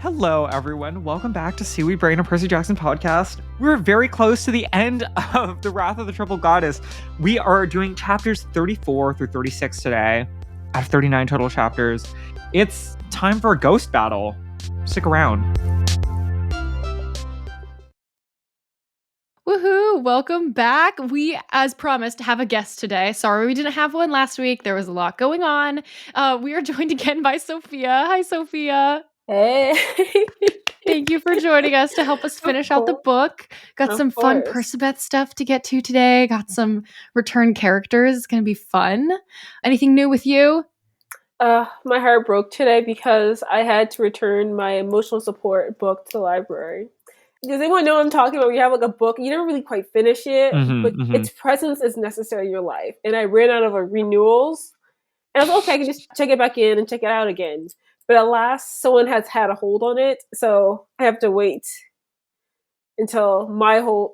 Hello, everyone. Welcome back to Seaweed Brain, a Percy Jackson podcast. We're very close to the end of The Wrath of the Triple Goddess. We are doing chapters 34 through 36 today, out of 39 total chapters. It's time for a ghost battle. Stick around. Woohoo! Welcome back. We, as promised, have a guest today. Sorry we didn't have one last week. There was a lot going on. We are joined again by Sophia. Hi, Sophia. Hey. Thank you for joining us to help us finish out the book. Got some fun Percabeth stuff to get to today. Got some return characters. It's going to be fun. Anything new with you? My heart broke today because I had to return my emotional support book to the library. Does anyone know what I'm talking about? You have like a book, you never really quite finish it, but its presence is necessary in your life. And I ran out of renewals. And I was okay, I can just check it back in and check it out again. But alas, someone has had a hold on it, so I have to wait until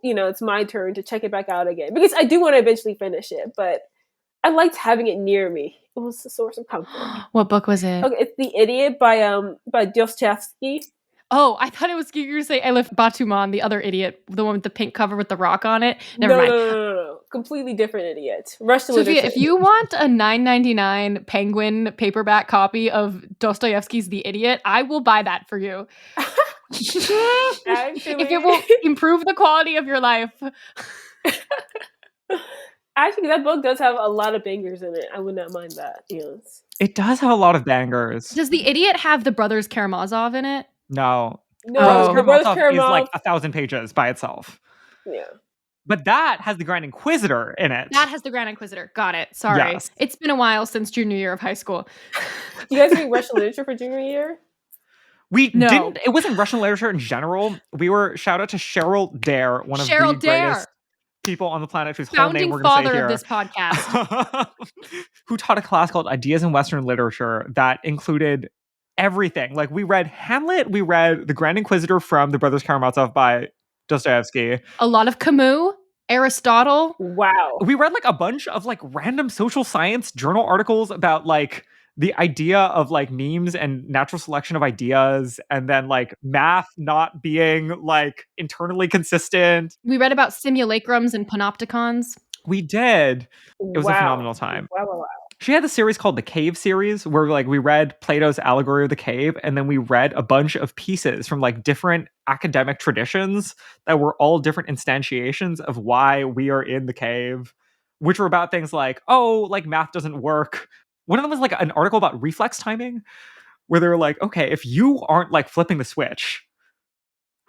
it's my turn to check it back out again. Because I do want to eventually finish it, but I liked having it near me. It was a source of comfort. What book was it? Okay, it's The Idiot by Dostoevsky. Oh, I thought it was you were going to say Elif Batuman, the other idiot, the one with the pink cover with the rock on it. Never mind. No. Completely different idiot. Russian Sophia, literature. if you want a $9.99 Penguin paperback copy of Dostoevsky's The Idiot, I will buy that for you. Actually, if it will improve the quality of your life. Actually, that book does have a lot of bangers in it. I would not mind that. Yes. It does have a lot of bangers. Does The Idiot have the Brothers Karamazov in it? No. The Brothers Karamazov is like 1,000 pages by itself. Yeah. But that has the Grand Inquisitor in it. That has the Grand Inquisitor. Got it. Sorry. Yes. It's been a while since junior year of high school. You guys read Russian literature for junior year? We didn't. It wasn't Russian literature in general. We were, shout out to Cheryl Dare, one of the greatest people on the planet whose whole name we're going to say here. Founding father of this podcast. Who taught a class called Ideas in Western Literature that included everything. Like, we read Hamlet, we read The Grand Inquisitor from the Brothers Karamazov by Dostoevsky. A lot of Camus, Aristotle. Wow. We read like a bunch of like random social science journal articles about like the idea of like memes and natural selection of ideas, and then like math not being like internally consistent. We read about simulacrums and panopticons. We did. It was a phenomenal time. Wow. She had the series called the Cave series, where like we read Plato's Allegory of the Cave, and then we read a bunch of pieces from like different academic traditions that were all different instantiations of why we are in the cave, which were about things like, oh, like math doesn't work. One of them was like an article about reflex timing, where they were like, okay, if you aren't like flipping the switch,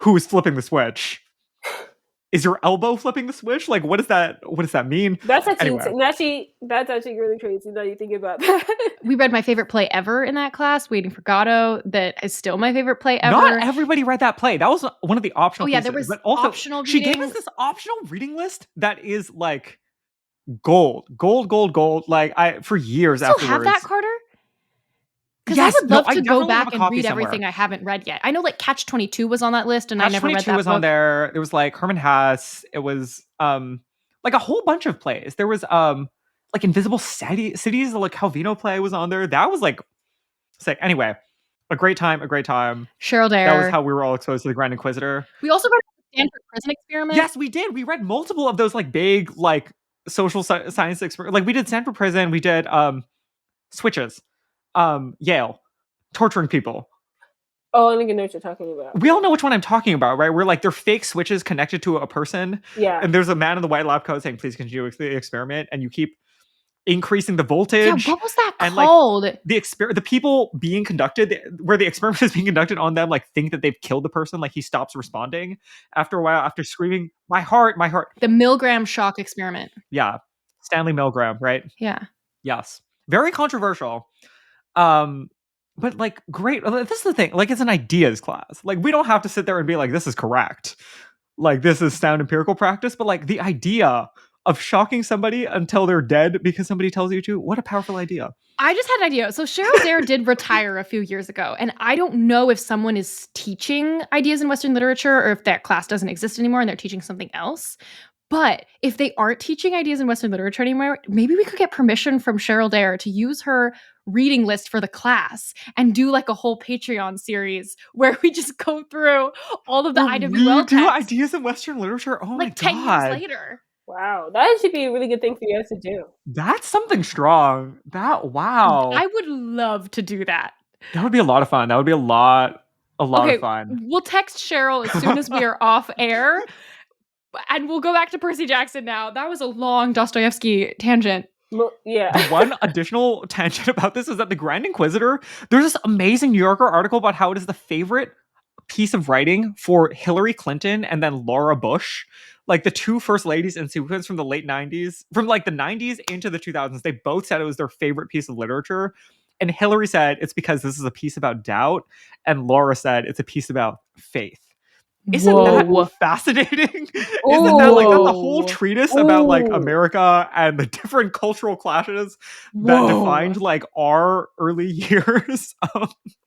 who is flipping the switch? Is your elbow flipping the switch? Like, what does that mean? That's actually that's actually really crazy now you think about that. We read my favorite play ever in that class, Waiting for Godot. That is still my favorite play ever. Not everybody read that play. That was one of the optional pieces. There was but also, optional reading. She gave us this optional reading list that is like gold. Like, for years you still afterwards. Have that, Carter? Because I would love to go back and read everything I haven't read yet. I know like Catch-22 was on that list, and I never read that book. Catch-22 was on there. There was like Herman Hesse. It was like a whole bunch of plays. There was like Invisible Cities, the like Calvino play was on there. That was like sick. Anyway, a great time. Cheryl Dare. That was how we were all exposed to the Grand Inquisitor. We also read the Stanford Prison Experiment. Yes, we did. We read multiple of those like big like social science experiments. Like we did Stanford Prison. We did Switches. Yale, torturing people. Oh, I think I know what you're talking about. We all know which one I'm talking about, right? Where like they're fake switches connected to a person. Yeah. And there's a man in the white lab coat saying, please continue with the experiment. And you keep increasing the voltage. Yeah, what was that and, called? Like, the people being conducted, where the experiment is being conducted on them, like think that they've killed the person. Like he stops responding after a while, after screaming, my heart. The Milgram shock experiment. Yeah. Stanley Milgram, right? Yeah. Yes. Very controversial. But like, great. This is the thing. Like, it's an ideas class. Like, we don't have to sit there and be like, this is correct. Like, this is sound empirical practice. But like, the idea of shocking somebody until they're dead because somebody tells you to, what a powerful idea. I just had an idea. So Cheryl Dare did retire a few years ago, and I don't know if someone is teaching ideas in Western literature or if that class doesn't exist anymore and they're teaching something else. But if they aren't teaching ideas in Western literature anymore, maybe we could get permission from Cheryl Dare to use her reading list for the class and do like a whole Patreon series where we just go through all of the IWL do texts, ideas in Western literature. Oh my like god, 10 years later. Wow, that should be a really good thing for you guys to do. That's something strong. Wow. I would love to do that. That would be a lot of fun. That would be a lot of fun. We'll text Cheryl as soon as we are off air, and we'll go back to Percy Jackson now. That was a long Dostoevsky tangent. Yeah. The one additional tangent about this is that the Grand Inquisitor, there's this amazing New Yorker article about how it is the favorite piece of writing for Hillary Clinton and then Laura Bush. Like the two first ladies in sequence from the late 90s, from like the 90s into the 2000s, they both said it was their favorite piece of literature. And Hillary said it's because this is a piece about doubt. And Laura said it's a piece about faith. Isn't that fascinating? Isn't that like that's a whole treatise about like America and the different cultural clashes that defined like our early years?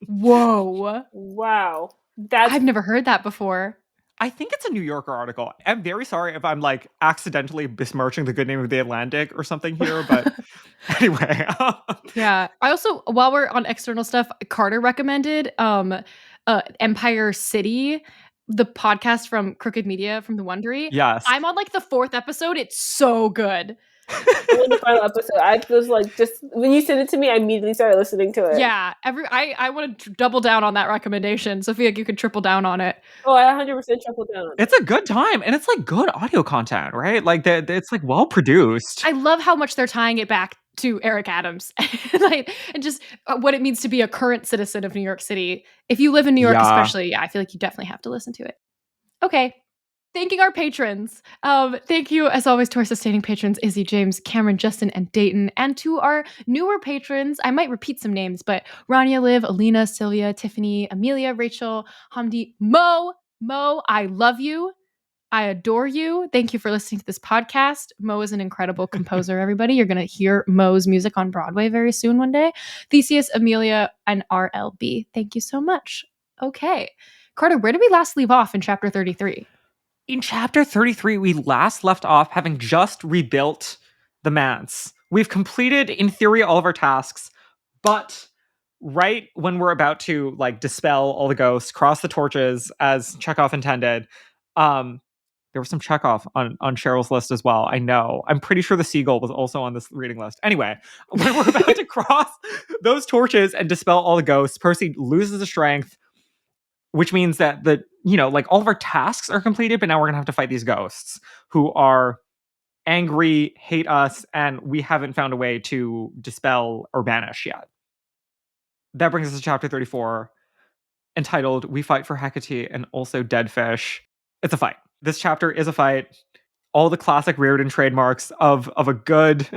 Whoa. Wow. I've never heard that before. I think it's a New Yorker article. I'm very sorry if I'm like accidentally besmirching the good name of the Atlantic or something here, but anyway. Yeah. I also, while we're on external stuff, Carter recommended Empire City, the podcast from Crooked Media from the Wondery. Yes. I'm on like the 4th episode. It's so good. In the final episode, I was like, just when you sent it to me, I immediately started listening to it. Yeah, I want to double down on that recommendation. Sophia, you could triple down on it. Oh, I 100% triple down on it. It's a good time, and it's like good audio content, right? Like it's like well produced. I love how much they're tying it back to Eric Adams, like, and just what it means to be a current citizen of New York City. If you live in New York, especially, I feel like you definitely have to listen to it. Okay. Thanking our patrons. Thank you, as always, to our sustaining patrons, Izzy, James, Cameron, Justin, and Dayton. And to our newer patrons, I might repeat some names, but Rania, Liv, Alina, Sylvia, Tiffany, Amelia, Rachel, Hamdi, Mo, I love you. I adore you. Thank you for listening to this podcast. Mo is an incredible composer, everybody. You're going to hear Mo's music on Broadway very soon one day. Theseus, Amelia, and RLB. Thank you so much. Okay. Carter, where did we last leave off in chapter 33? In chapter 33, we last left off having just rebuilt the manse. We've completed, in theory, all of our tasks, but right when we're about to like dispel all the ghosts, cross the torches as Chekhov intended, there was some Chekhov on Cheryl's list as well. I know. I'm pretty sure the seagull was also on this reading list. Anyway, when we're about to cross those torches and dispel all the ghosts, Percy loses his strength, which means that like all of our tasks are completed, but now we're gonna have to fight these ghosts who are angry, hate us, and we haven't found a way to dispel or banish yet. That brings us to chapter 34, entitled "We Fight for Hecate and Also Dead Fish." It's a fight. This chapter is a fight. All the classic Reardon trademarks of a good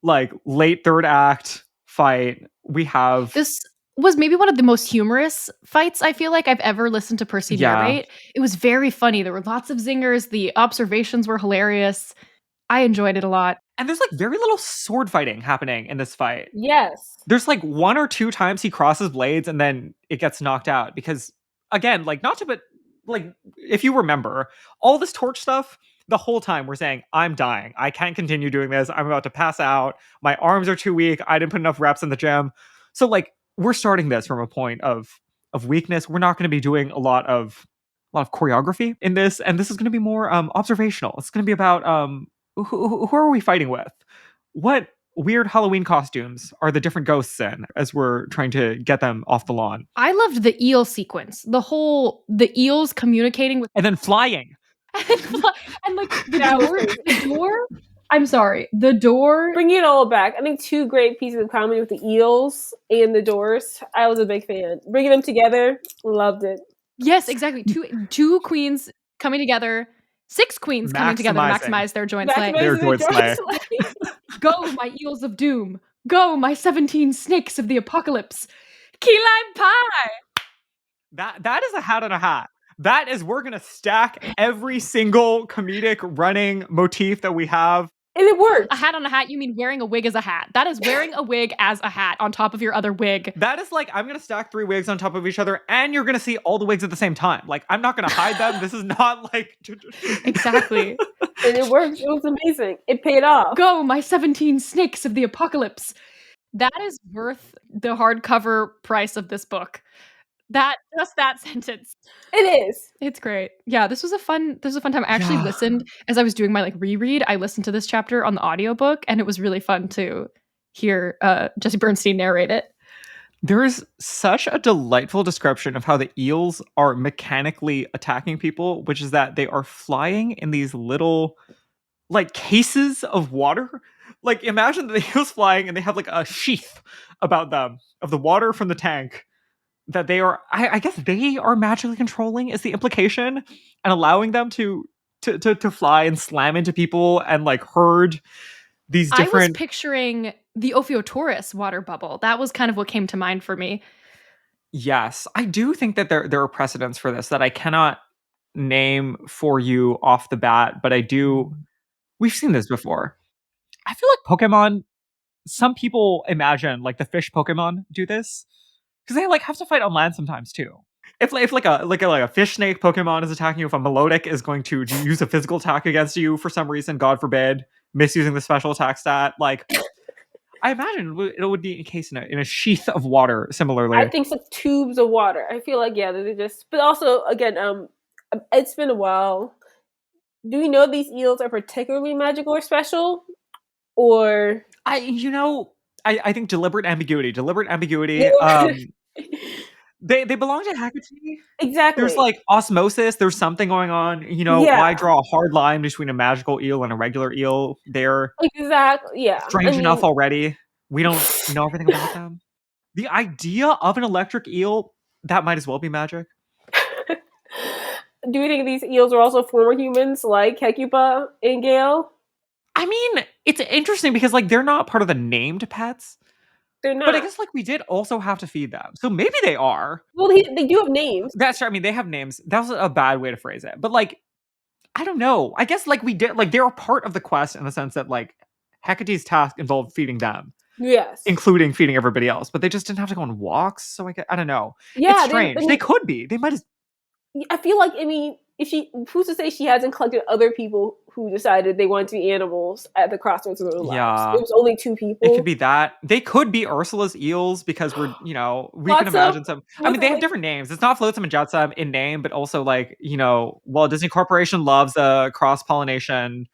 like late third act fight. We have this was maybe one of the most humorous fights I feel like I've ever listened to Percy narrate. It was very funny. There were lots of zingers. The observations were hilarious. I enjoyed it a lot. And there's like very little sword fighting happening in this fight. Yes. There's like 1 or 2 times he crosses blades and then it gets knocked out because, again, like not to, but like if you remember all this torch stuff, the whole time we're saying, I'm dying. I can't continue doing this. I'm about to pass out. My arms are too weak. I didn't put enough reps in the gym. So like, we're starting this from a point of weakness. We're not going to be doing a lot of choreography in this, and this is going to be more observational. It's going to be about who are we fighting with? What weird Halloween costumes are the different ghosts in as we're trying to get them off the lawn? I loved the eel sequence. The eels communicating with and then flying. and like the door. I'm sorry. The door. Bring it all back. I think 2 great pieces of comedy with the eels and the doors. I was a big fan. Bringing them together, loved it. Yes, exactly. Two queens coming together. 6 queens coming together to maximize their joint slay. Go, my eels of doom. Go, my 17 snakes of the apocalypse. Key lime pie. That is a hat and a hat. That is, we're going to stack every single comedic running motif that we have And it worked. A hat on a hat, you mean wearing a wig as a hat. That is wearing a wig as a hat on top of your other wig. That is like, I'm going to stack 3 wigs on top of each other, and you're going to see all the wigs at the same time. Like, I'm not going to hide them. This is not like... Exactly. And it worked. It was amazing. It paid off. Go, my 17 snakes of the apocalypse. That is worth the hardcover price of this book. Just that sentence. It is. It's great. Yeah, this was a fun time. I actually listened as I was doing my like reread. I listened to this chapter on the audiobook, and it was really fun to hear Jesse Bernstein narrate it. There is such a delightful description of how the eels are mechanically attacking people, which is that they are flying in these little like cases of water. Like, imagine the eels flying and they have like a sheath about them of the water from the tank that they are, I guess they are magically controlling is the implication, and allowing them to fly and slam into people and like herd these different... I was picturing the Ophiotaurus water bubble. That was kind of what came to mind for me. Yes, I do think that there are precedents for this that I cannot name for you off the bat, but I do... We've seen this before. I feel like Pokemon, some people imagine like the fish Pokemon do this, because they like have to fight on land sometimes too. If like a fish snake Pokemon is attacking you, if a Melodic is going to use a physical attack against you for some reason, God forbid, misusing the special attack stat, like I imagine it would be a case in a sheath of water. Similarly, I think some tubes of water. I feel like they just. But also, again, it's been a while. Do we know these eels are particularly magical or special, or I think deliberate ambiguity. They belong to Hecate. Exactly. There's like osmosis. There's something going on. Why draw a hard line between a magical eel and a regular eel? They're exactly strange enough already. We don't know everything about them. The idea of an electric eel, that might as well be magic. Do you think these eels are also former humans like Hecuba and Gale? I mean, it's interesting because like they're not part of the named pets. They're not. But I guess like we did also have to feed them. So maybe they are. Well, they do have names. That's true. I mean, they have names. That was a bad way to phrase it. But like, I don't know. I guess like we did, like they're a part of the quest in the sense that like Hecate's task involved feeding them. Yes. Including feeding everybody else. But they just didn't have to go on walks. So I don't know. Yeah. It's strange. They could be. They might have. I feel like, who's to say she hasn't collected other people who decided they wanted to be animals at the crossroads of their lives? It was only 2 people. It could be that. They could be Ursula's eels because we're, we can imagine some. I mean, they have different names. It's not Flotsam and Jetsam in name, but also like, Disney Corporation loves cross-pollination.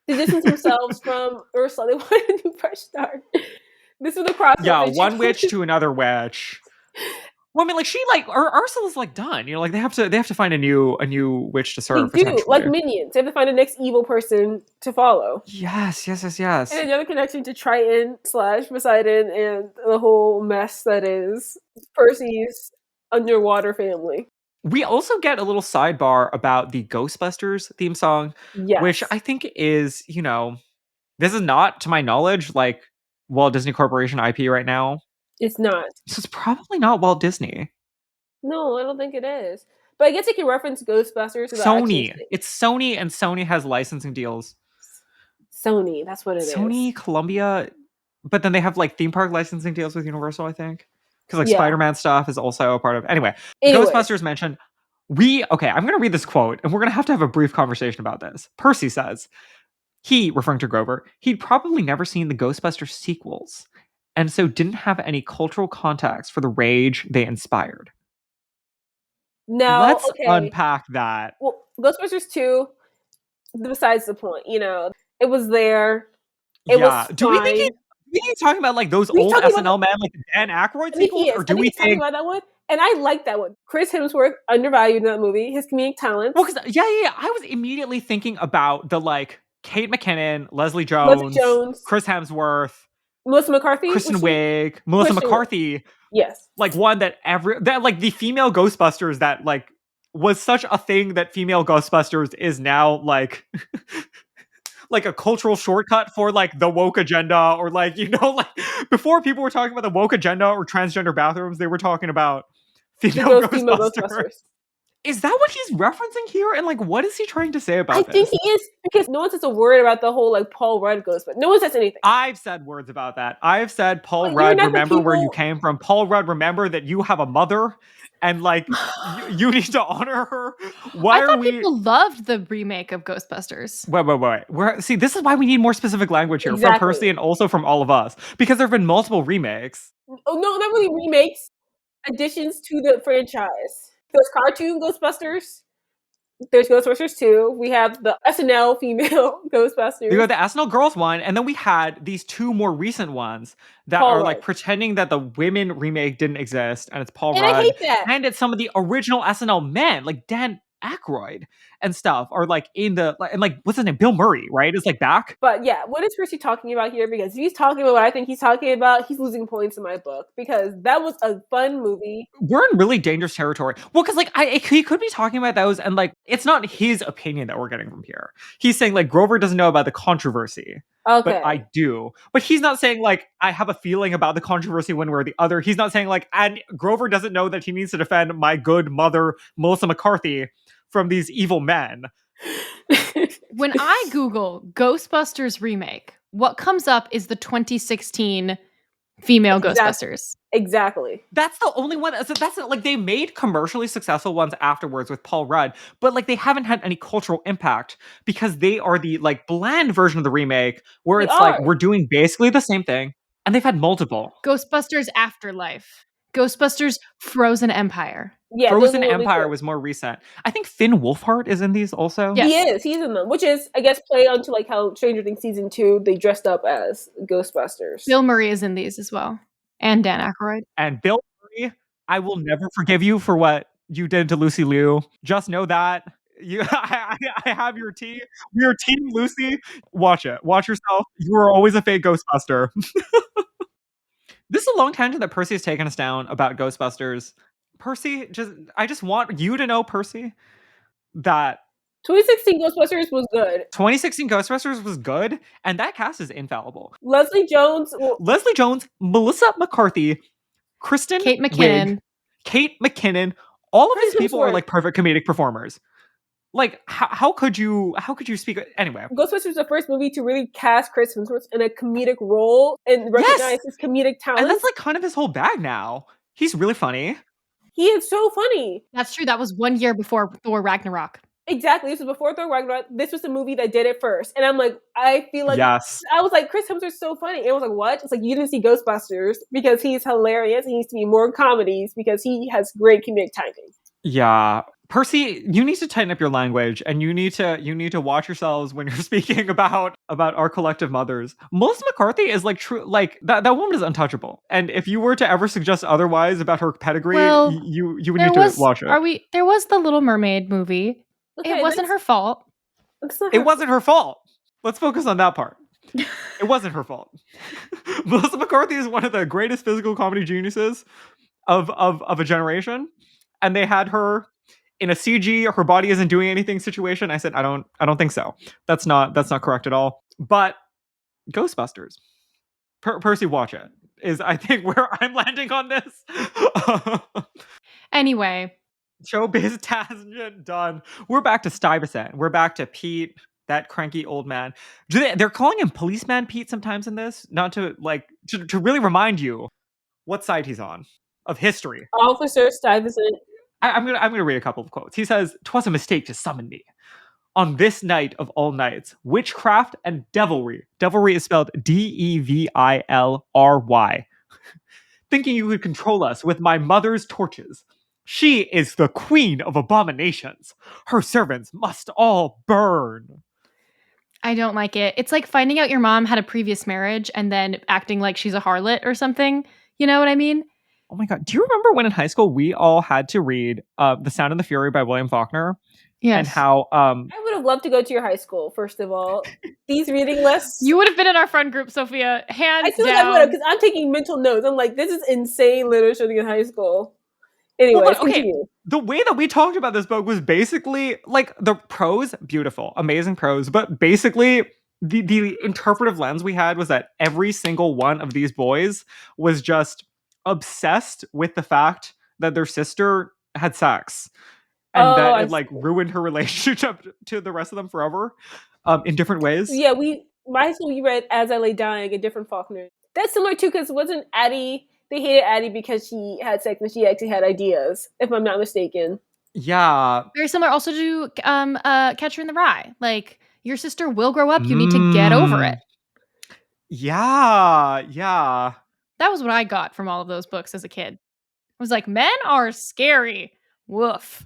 To distance themselves from Ursula, they wanted a new fresh start. This was the crossroads. Yeah, one witch to another witch. Well, I mean, like Ursula's like done. Like they have to find a new witch to serve. They do, like minions. They have to find the next evil person to follow. Yes. And another connection to Triton / Poseidon and the whole mess that is Percy's underwater family. We also get a little sidebar about the Ghostbusters theme song, which I think is, this is not, to my knowledge, like Walt Disney Corporation IP right now. It's not. So it's probably not Walt Disney. No, I don't think it is. But I guess it can reference Ghostbusters. Sony. It's Sony, and Sony has licensing deals. Sony, that's what it is. Sony, Columbia, but then they have like theme park licensing deals with Universal, I think. Because like Spider-Man stuff is also a part of... Anyway, Ghostbusters mentioned... I'm going to read this quote, and we're going to have a brief conversation about this. Percy says, he, referring to Grover, he'd probably never seen the Ghostbusters sequels, and so didn't have any cultural context for the rage they inspired. Now, let's unpack that. Well, Ghostbusters 2, besides the point, it was there. It was fine. Do we think he's talking about like those old SNL men, like the Dan Aykroyd sequels, or do we think about that one? And I like that one. Chris Hemsworth, undervalued in that movie. His comedic talents. Well, because I was immediately thinking about the like Kate McKinnon, Leslie Jones, Chris Hemsworth, Melissa McCarthy, Kristen Wiig, Melissa McCarthy. Yes, like one that like the female Ghostbusters that like was such a thing that female Ghostbusters is now like like a cultural shortcut for like the woke agenda, or like like before people were talking about the woke agenda or transgender bathrooms, they were talking about female Ghostbusters. Is that what he's referencing here? And like, what is he trying to say about this? I think he is, because no one says a word about the whole like Paul Rudd ghost, but no one says anything. I've said words about that. I've said, Paul Rudd, remember where you came from. Paul Rudd, remember that you have a mother, and like you need to honor her. Why I thought people loved the remake of Ghostbusters. Wait. See, this is why we need more specific language here from Percy and also from all of us, because there have been multiple remakes. Oh no, not really remakes. Additions to the franchise. There's cartoon Ghostbusters. There's Ghostbusters 2. We have the SNL female Ghostbusters. We got the SNL girls one, and then we had these two more recent ones that are like pretending that the women remake didn't exist, and it's Paul Rudd. I hate that. And it's some of the original SNL men, like Dan Aykroyd and stuff, are like in the and like what's his name, Bill Murray, right? Is like back. But yeah, what is Percy talking about here? Because if he's talking about what I think he's talking about, he's losing points in my book, because that was a fun movie. We're in really dangerous territory. Well, because like he could be talking about those, and like it's not his opinion that we're getting from here. He's saying like Grover doesn't know about the controversy. Okay. But I do. But he's not saying like I have a feeling about the controversy one way or the other. He's not saying like, and Grover doesn't know that he needs to defend my good mother, Melissa McCarthy, from these evil men. When I Google Ghostbusters remake, what comes up is the 2016 female Ghostbusters. Exactly. That's the only one. That's like they made commercially successful ones afterwards with Paul Rudd, but like they haven't had any cultural impact because they are the like bland version of the remake where it's like we're doing basically the same thing, and they've had multiple. Ghostbusters Afterlife. Ghostbusters Frozen Empire. Yeah, Frozen Empire was more recent. I think Finn Wolfhard is in these also. Yes. He is. He's in them, which is, I guess, play onto like how Stranger Things season 2 they dressed up as Ghostbusters. Bill Murray is in these as well, and Dan Aykroyd. And Bill Murray, I will never forgive you for what you did to Lucy Liu. Just know that I have your tea. We are Team Lucy. Watch it. Watch yourself. You are always a fake Ghostbuster. This is a long tangent that Percy has taken us down about Ghostbusters. Percy, I just want you to know, Percy, that 2016 Ghostbusters was good. 2016 Ghostbusters was good, and that cast is infallible. Leslie Jones, Melissa McCarthy, Kate McKinnon, all of these people are like perfect comedic performers. Like, how could you speak? Anyway, Ghostbusters was the first movie to really cast Chris Hemsworth in a comedic role and recognize his comedic talent. And that's like kind of his whole bag now. He's really funny. He is so funny. That's true. That was 1 year before Thor Ragnarok. Exactly. This was before Thor Ragnarok. This was the movie that did it first. And I'm like, I feel like I was like, Chris Hemsworth's so funny. And I was like, what? It's like, you didn't see Ghostbusters because he's hilarious. He needs to be more comedies because he has great comedic timing. Yeah. Percy, you need to tighten up your language, and you need to watch yourselves when you're speaking about our collective mothers. Melissa McCarthy is like true, like that woman is untouchable. And if you were to ever suggest otherwise about her pedigree, you would need to watch it. There was the Little Mermaid movie. Okay, it wasn't her fault. It wasn't her fault. Let's focus on that part. It wasn't her fault. Melissa McCarthy is one of the greatest physical comedy geniuses of a generation, and they had her in a CG, her body isn't doing anything situation. I said, I don't think so. That's not correct at all. But Ghostbusters, Percy, watch it. Is I think where I'm landing on this. Anyway, showbiz tangent done. We're back to Stuyvesant. We're back to Pete, that cranky old man. They're calling him Policeman Pete sometimes in this, not to like to really remind you what side he's on of history. Officer Stuyvesant. I'm gonna read a couple of quotes. He says, "'Twas a mistake to summon me. On this night of all nights, witchcraft and devilry." Devilry is spelled Devilry. "Thinking you could control us with my mother's torches. She is the queen of abominations. Her servants must all burn." I don't like it. It's like finding out your mom had a previous marriage and then acting like she's a harlot or something. You know what I mean? Oh my God. Do you remember when in high school we all had to read The Sound and the Fury by William Faulkner? Yes. And how I would have loved to go to your high school, first of all. These reading lists. You would have been in our friend group, Sophia. Hands down. I feel like I would have, because I'm taking mental notes. I'm like, this is insane literature in high school. Anyway, continue. The way that we talked about this book was basically like the prose, beautiful, amazing prose, but basically the interpretive lens we had was that every single one of these boys was just obsessed with the fact that their sister had sex. and that it like ruined her relationship to the rest of them forever, in different ways. Yeah, my high school we read As I Lay Dying, a different Faulkner. That's similar too, because wasn't Addie? They hated Addie because she had sex and she actually had ideas, if I'm not mistaken. Yeah, very similar. Also to Catcher in the Rye. Like, your sister will grow up. You need to get over it. Yeah. That was what I got from all of those books as a kid. I was like, men are scary. Woof.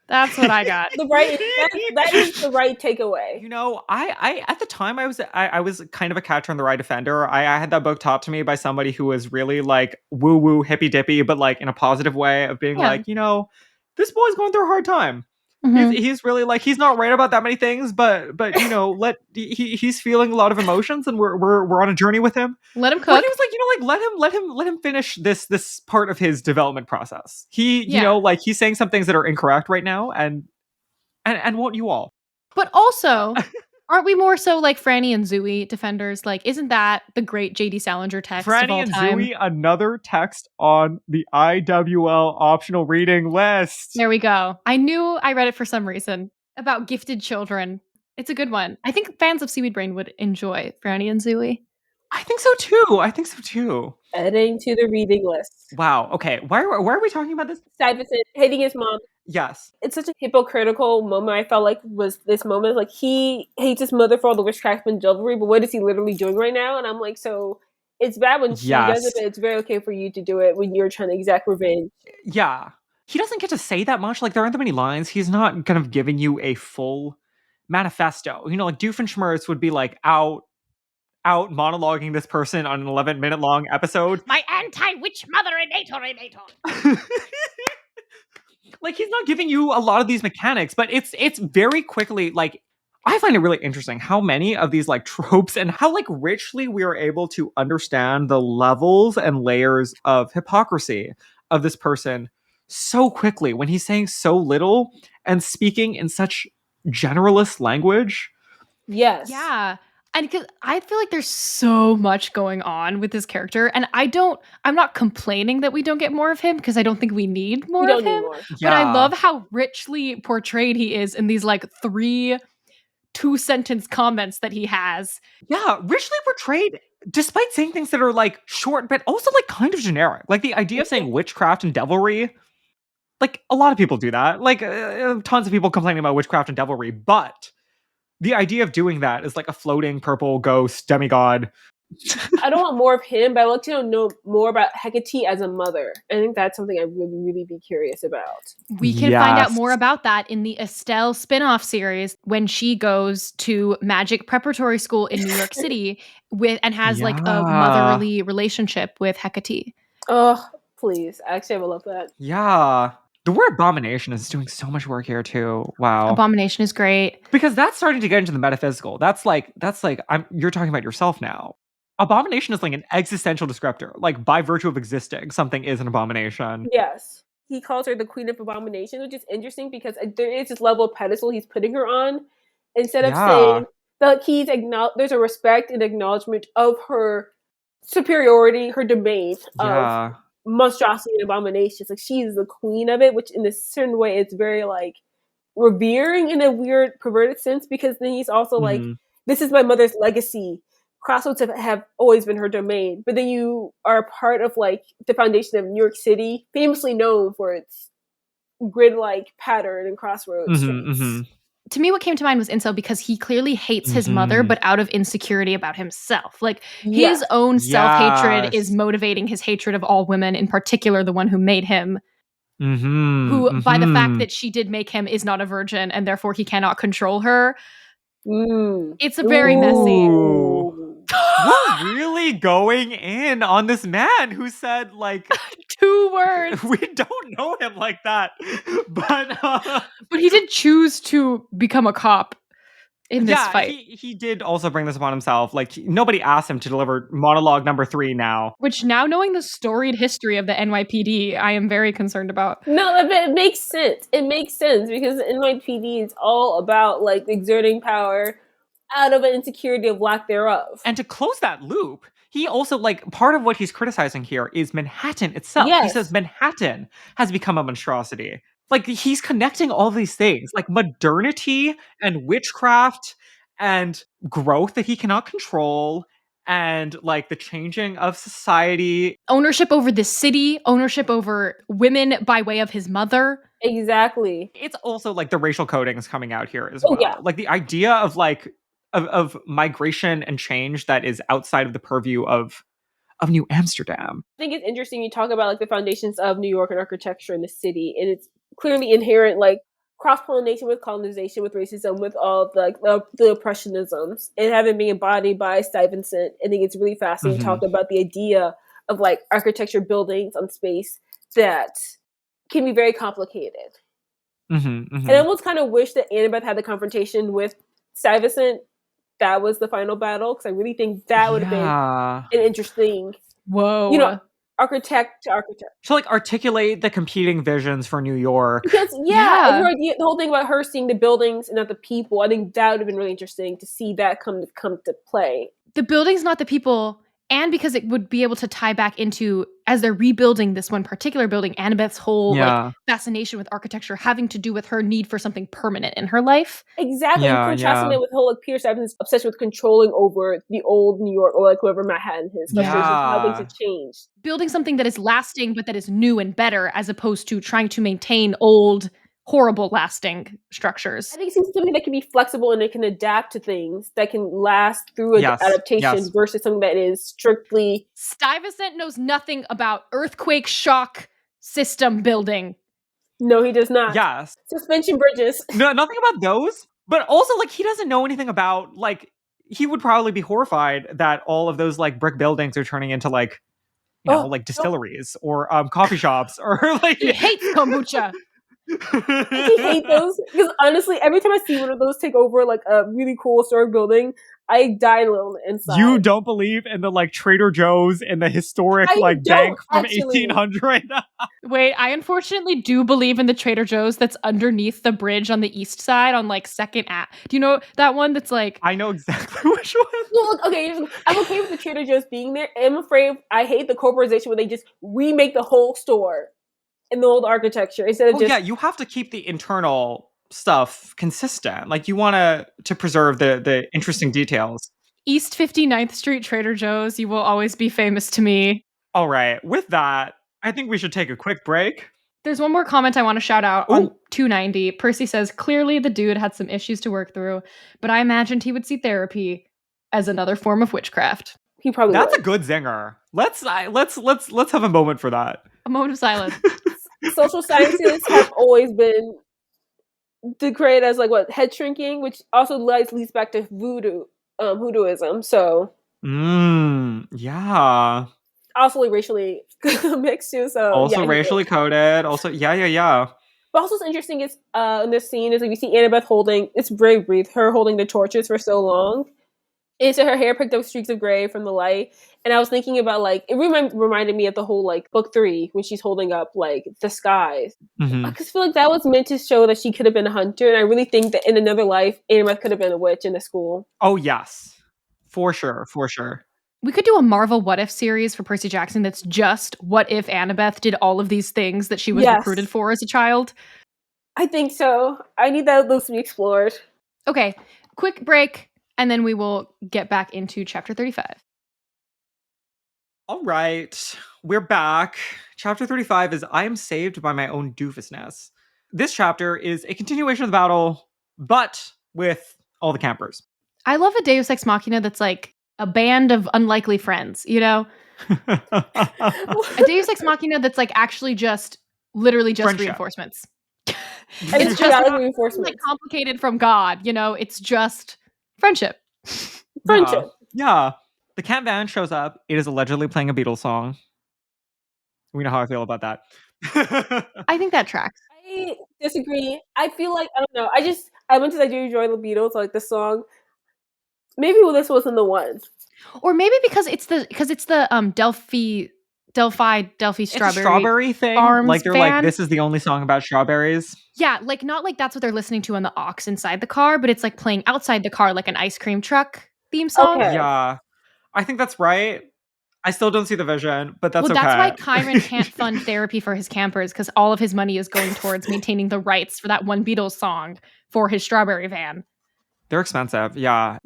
That's what I got. That is the right takeaway. You know, I at the time I was kind of a Catcher in the Rye defender. I had that book taught to me by somebody who was really like woo woo hippy dippy, but like in a positive way of being like, you know, this boy's going through a hard time. Mm-hmm. He's really like, he's not right about that many things, but you know, he's feeling a lot of emotions, and we're on a journey with him. Let him cook. But he was like, you know, like let him finish this part of his development process. You know, like he's saying some things that are incorrect right now, and won't you all? But also, aren't we more so like Franny and Zooey defenders? Like, isn't that the great J.D. Salinger text of all time? Franny and Zooey, another text on the IWL optional reading list. There we go. I knew I read it for some reason. About gifted children. It's a good one. I think fans of Seaweed Brain would enjoy Franny and Zooey. I think so too. Adding to the reading list. Wow. Okay. Why are we talking about this? Stuyvesant hating his mom. Yes. It's such a hypocritical moment. I felt like was this moment. Like, he hates his mother for all the witchcraft and jewelry, but what is he literally doing right now? And I'm like, so it's bad when she does it, but it's very okay for you to do it when you're trying to exact revenge. Yeah. He doesn't get to say that much. Like, there aren't that many lines. He's not kind of giving you a full manifesto. You know, like Doofenshmirtz would be like out monologuing this person on an 11-minute long episode. My anti-witch mother inator. Like, he's not giving you a lot of these mechanics, but it's very quickly, like, I find it really interesting how many of these like tropes and how like richly we are able to understand the levels and layers of hypocrisy of this person so quickly when he's saying so little and speaking in such generalist language. Yes. Yeah. And because I feel like there's so much going on with this character, and I'm not complaining that we don't get more of him, because I don't think we need more of him. But I love how richly portrayed he is in these like 3 2-sentence comments that he has. Yeah, richly portrayed, despite saying things that are like short, but also like kind of generic. Like the idea of saying witchcraft and devilry. Like, a lot of people do that. Like, tons of people complaining about witchcraft and devilry, but the idea of doing that is like a floating purple ghost demigod. I don't want more of him, but I would like to know more about Hecate as a mother. I think that's something I would really be curious about. We can find out more about that in the Estelle spin-off series when she goes to magic preparatory school in New York City and has like a motherly relationship with Hecate. Oh, please. Actually, I would love that. Yeah. The word abomination is doing so much work here too. Wow. Abomination is great. Because that's starting to get into the metaphysical. That's like you're talking about yourself now. Abomination is like an existential descriptor. Like, by virtue of existing, something is an abomination. Yes. He calls her the Queen of Abomination, which is interesting because there is this level of pedestal he's putting her on. Instead of saying that there's a respect and acknowledgement of her superiority, her domain of monstrosity and abominations. Like, she's the queen of it, which in a certain way it's very like revering in a weird perverted sense, because then he's also like, this is my mother's legacy. Crossroads have always been her domain, but then you are a part of like the foundation of New York City, famously known for its grid-like pattern and crossroads. To me, what came to mind was incel, because he clearly hates his mother, but out of insecurity about himself. Like, his own self-hatred is motivating his hatred of all women, in particular the one who made him, who, by the fact that she did make him, is not a virgin, and therefore he cannot control her. It's a very messy. We're really going in on this man who said like 2 words. We don't know him like that, but he did choose to become a cop in this fight. He did also bring this upon himself. Like, nobody asked him to deliver monologue number 3 now. Which, now knowing the storied history of the NYPD, I am very concerned about. No, it makes sense. It makes sense because the NYPD is all about like exerting power out of an insecurity of lack thereof. And to close that loop, he also, like, part of what he's criticizing here is Manhattan itself. Yes. He says Manhattan has become a monstrosity. Like, he's connecting all these things, like modernity and witchcraft and growth that he cannot control, and like the changing of society, ownership over the city, ownership over women by way of his mother. Exactly. It's also like the racial coding is coming out here as Oh, well. yeah. Like the idea of like of migration and change that is outside of the purview of New Amsterdam. I think it's interesting you talk about like the foundations of New York and architecture in the city, and it's clearly inherent like cross-pollination with colonization, with racism, with all the oppressionisms, and having been embodied by Stuyvesant. I think it's really fascinating to talk about the idea of like architecture, buildings on space that can be very complicated. And I almost kind of wish that Annabeth had the confrontation with Stuyvesant. That was the final battle, because I really think that would have been an interesting, architect to architect. To like articulate the competing visions for New York. Because her idea, the whole thing about her seeing the buildings and not the people, I think that would have been really interesting to see that come to play. The buildings, not the people, and because it would be able to tie back into, as they're rebuilding this one particular building, Annabeth's whole like fascination with architecture having to do with her need for something permanent in her life. Exactly. Contrasting it with whole like Peter Stuyvesant's obsession with controlling over the old New York, or like whoever Manhattan is, how things have changed. Building something that is lasting but that is new and better, as opposed to trying to maintain old, horrible lasting structures. I think it seems something that can be flexible and it can adapt to things that can last through an adaptation versus something that is strictly... Stuyvesant knows nothing about earthquake shock system building. No, he does not. Yes. Suspension bridges. No, nothing about those. But also, like, he doesn't know anything about, like, he would probably be horrified that all of those, like, brick buildings are turning into, like, you know, like distilleries or coffee shops or, like... He hates kombucha. I hate those, because honestly, every time I see one of those take over like a really cool historic building, I die a little inside. You don't believe in the like Trader Joe's and the historic bank from 1800? Wait, I unfortunately do believe in the Trader Joe's that's underneath the bridge on the east side on like Second Ave. Do you know that one that's like... I know exactly which one. No, look, okay, I'm okay with the Trader Joe's being there. I'm afraid I hate the corporatization where they just remake the whole store in the old architecture instead of you have to keep the internal stuff consistent. Like you want to preserve the interesting details. East 59th Street Trader Joe's, you will always be famous to me. All right, with that, I think we should take a quick break. There's one more comment I want to shout out on 290. Percy says, clearly the dude had some issues to work through, but I imagined he would see therapy as another form of witchcraft. He probably That's would. a good zinger. Let's have a moment for that. A moment of silence. Social sciences have always been degraded as like head shrinking, which also leads back to voodooism. So yeah. Also like racially mixed too. So also racially coded. Also yeah. But also what's interesting is in this scene is like you see Annabeth holding, it's very brief, her holding the torches for so long. And so her hair picked up streaks of gray from the light. And I was thinking about like, it reminded me of the whole like book 3 when she's holding up like the skies. I just feel like that was meant to show that she could have been a hunter. And I really think that in another life, Annabeth could have been a witch in the school. Oh, yes. For sure. We could do a Marvel What If series for Percy Jackson that's just what if Annabeth did all of these things that she was recruited for as a child. I think so. I need those to be explored. Okay, quick break. And then we will get back into chapter 35. All right, we're back. Chapter 35 is I am saved by my own doofusness. This chapter is a continuation of the battle, but with all the campers. I love a Deus Ex Machina that's like a band of unlikely friends, you know? A Deus Ex Machina that's like actually literally just Friendship. Reinforcements. And it's just reinforcements. Like complicated from God, you know? It's just... Friendship. Yeah. The camp van shows up. It is allegedly playing a Beatles song. We know how I feel about that. I think that tracks. I disagree. I feel like, I don't know. I do enjoy the Beatles, like the song. Maybe this wasn't the one. Or maybe because it's the Delphi strawberry. It's a strawberry thing. Like they're like, this is the only song about strawberries. Yeah, like not like that's what they're listening to on the aux inside the car, but it's like playing outside the car like an ice cream truck theme song. Okay. Yeah, I think that's right. I still don't see the vision, but that's well, okay. that's why Kyron can't fund therapy for his campers, because all of his money is going towards maintaining the rights for that one Beatles song for his strawberry van. They're expensive. Yeah.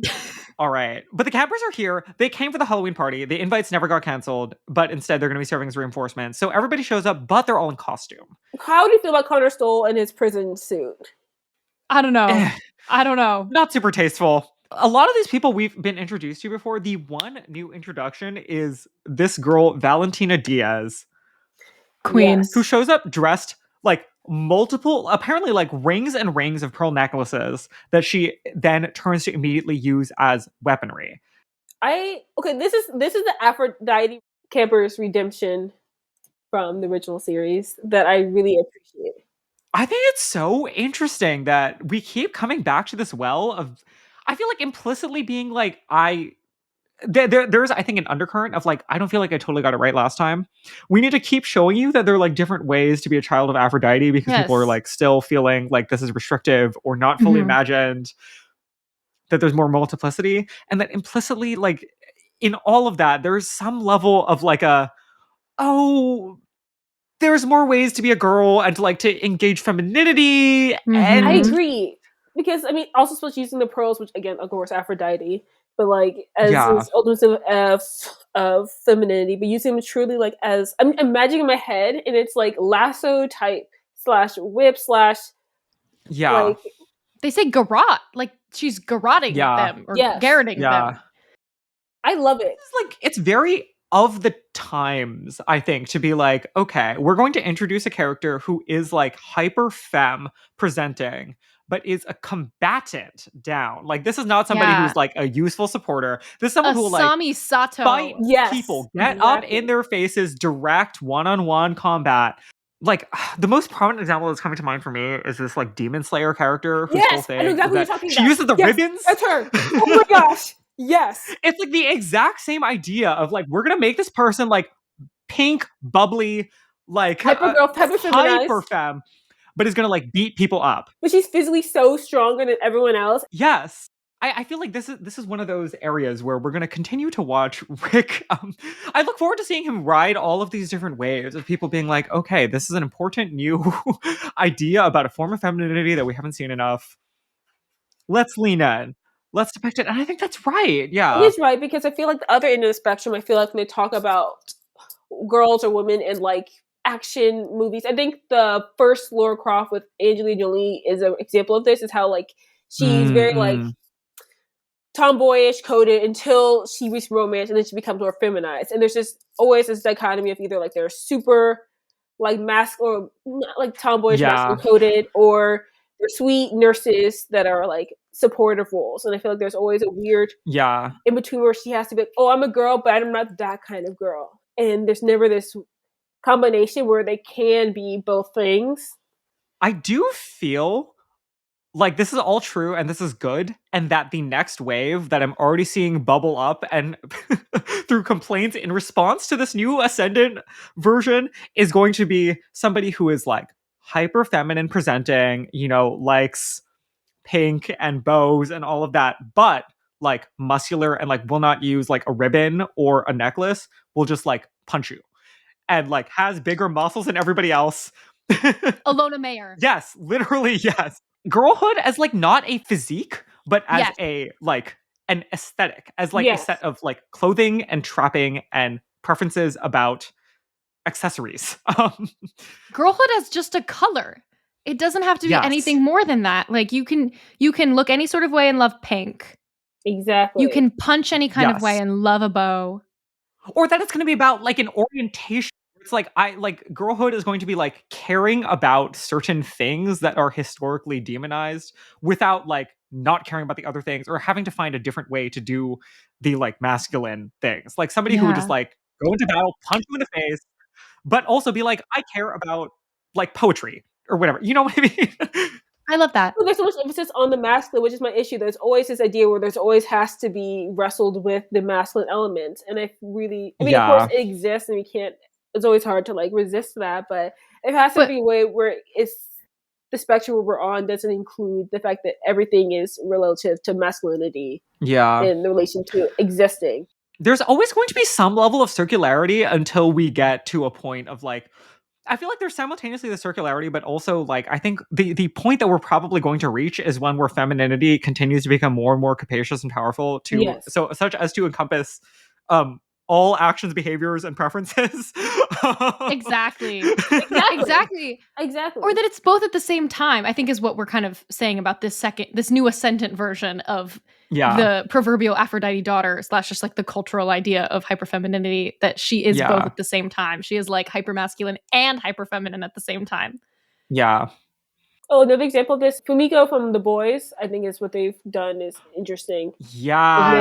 All right. But the campers are here. They came for the Halloween party. The invites never got canceled, but instead they're going to be serving as reinforcements. So everybody shows up, but they're all in costume. How do you feel about Connor Stoll in his prison suit? I don't know. I don't know. Not super tasteful. A lot of these people we've been introduced to before. The one new introduction is this girl, Valentina Diaz. Queen. Yes. Who shows up dressed like multiple, apparently like rings and rings of pearl necklaces that she then turns to immediately use as weaponry. This is the Aphrodite camper's redemption from the original series that I really appreciate. I think it's so interesting that we keep coming back to this well of, I feel like implicitly being like, there's I think an undercurrent of like, I don't feel like I totally got it right last time. We need to keep showing you that there are like different ways to be a child of Aphrodite, because people are like still feeling like this is restrictive or not fully imagined, that there's more multiplicity, and that implicitly like in all of that there's some level of like there's more ways to be a girl and to like to engage femininity. And I agree, because I mean, also supposed using the pearls, which again, of course, Aphrodite, but like as this ultimate symbol of femininity, but using them truly like as I'm imagining in my head, and it's like lasso type / whip / like they say garrote, like she's garroting them or garroting them. I love it. It's like, it's very of the times, I think, to be like, okay, we're going to introduce a character who is like hyper femme presenting, but is a combatant down. Like, this is not somebody who's like a useful supporter. This is someone who will like Sato. fight people, get up in their faces, direct one-on-one combat. Like, the most prominent example that's coming to mind for me is this like Demon Slayer character whose whole thing I know exactly is what you're talking she about. uses the ribbons. That's her. Oh my gosh. Yes. It's like the exact same idea of like, we're gonna make this person like pink, bubbly, like hyper girl, hyper femme, but is gonna like beat people up. But she's physically so stronger than everyone else. Yes. I feel like this is one of those areas where we're gonna continue to watch Rick. I look forward to seeing him ride all of these different waves of people being like, okay, this is an important new idea about a form of femininity that we haven't seen enough. Let's lean in. Let's depict it. And I think that's right. Yeah. It is right, because I feel like the other end of the spectrum, I feel like when they talk about girls or women in like action movies, I think the first Lara Croft with Angelina Jolie is an example of this, is how like she's very like tomboyish coded until she reaches romance, and then she becomes more feminized. And there's just always this dichotomy of either like they're super like masculine or like tomboyish masculine coded, or they're sweet nurses that are like supportive roles. And I feel like there's always a weird in between where she has to be like, oh, I'm a girl, but I'm not that kind of girl. And there's never this combination where they can be both things. I do feel like this is all true and this is good, and that the next wave that I'm already seeing bubble up and through complaints in response to this new Ascendant version is going to be somebody who is like hyper feminine presenting, you know, likes pink and bows and all of that, but like muscular and like will not use like a ribbon or a necklace, will just like punch you, and like has bigger muscles than everybody else. Alona Mayer. Yes, literally, yes. Girlhood as like not a physique, but as a like an aesthetic, as like a set of like clothing and trapping and preferences about accessories. Girlhood as just a color. It doesn't have to be anything more than that. Like you can look any sort of way and love pink. Exactly. You can punch any kind of way and love a bow. Or that it's going to be about like an orientation. It's like girlhood is going to be like caring about certain things that are historically demonized without like not caring about the other things, or having to find a different way to do the like masculine things. Like somebody who would just like go into battle, punch you in the face, but also be like, I care about like poetry or whatever. You know what I mean? I love that. Well, there's so much emphasis on the masculine, which is my issue. There's always this idea where there's always has to be wrestled with the masculine element. And of course it exists, and we can't, it's always hard to like resist that, but it has to be a way where it's the spectrum where we're on doesn't include the fact that everything is relative to masculinity in relation to existing. there's always going to be some level of circularity until we get to a point of like, I feel like there's simultaneously the circularity, but also like I think the point that we're probably going to reach is one where femininity continues to become more and more capacious and powerful so such as to encompass all actions, behaviors, and preferences. Exactly. Exactly. Or that it's both at the same time, I think is what we're kind of saying about this new ascendant version of the proverbial Aphrodite daughter / just like the cultural idea of hyperfemininity, that she is both at the same time. She is like hypermasculine and hyperfeminine at the same time. Yeah. Oh, another example of this, Fumiko from The Boys, I think is what they've done is interesting. Yeah.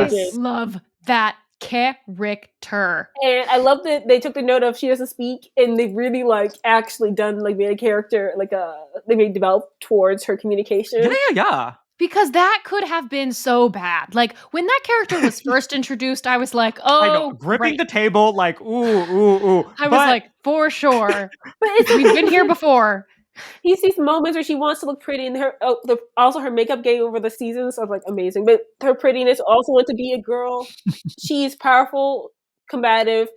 I love that character. And I love that they took the note of she doesn't speak, and they've really like actually done like made a character like they made develop towards her communication. Yeah. Because that could have been so bad. Like when that character was first introduced, I was like, "Oh, I know, gripping the table, like ooh. I was like, for sure. But we've been here before. He sees moments where she wants to look pretty, and also her makeup game over the seasons are like amazing. But her prettiness also wants to be a girl. She's powerful, combative,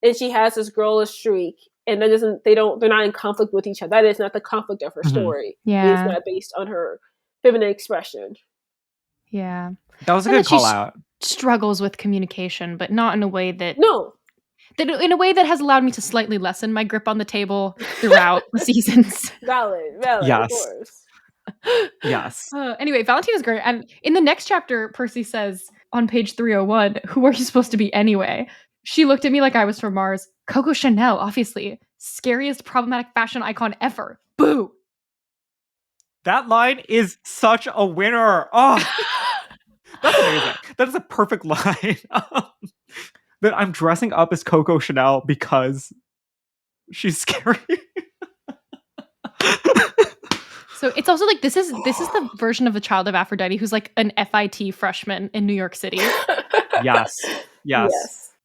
and she has this girlish streak. And they're not in conflict with each other. That is not the conflict of her story. Yeah. It's not based on her feminine expression. Yeah. That was a good call out. Struggles with communication, but not in a way that in a way that has allowed me to slightly lessen my grip on the table throughout the seasons. Valid, yes. Of course. Yes. Anyway, Valentina's great. And in the next chapter, Percy says on page 301, "Who are you supposed to be anyway? She looked at me like I was from Mars. Coco Chanel, obviously. Scariest problematic fashion icon ever. Boo." That line is such a winner. Oh, that's amazing. That is a perfect line. That I'm dressing up as Coco Chanel because she's scary. So it's also like this is the version of the child of Aphrodite who's like an FIT freshman in New York City. Yes.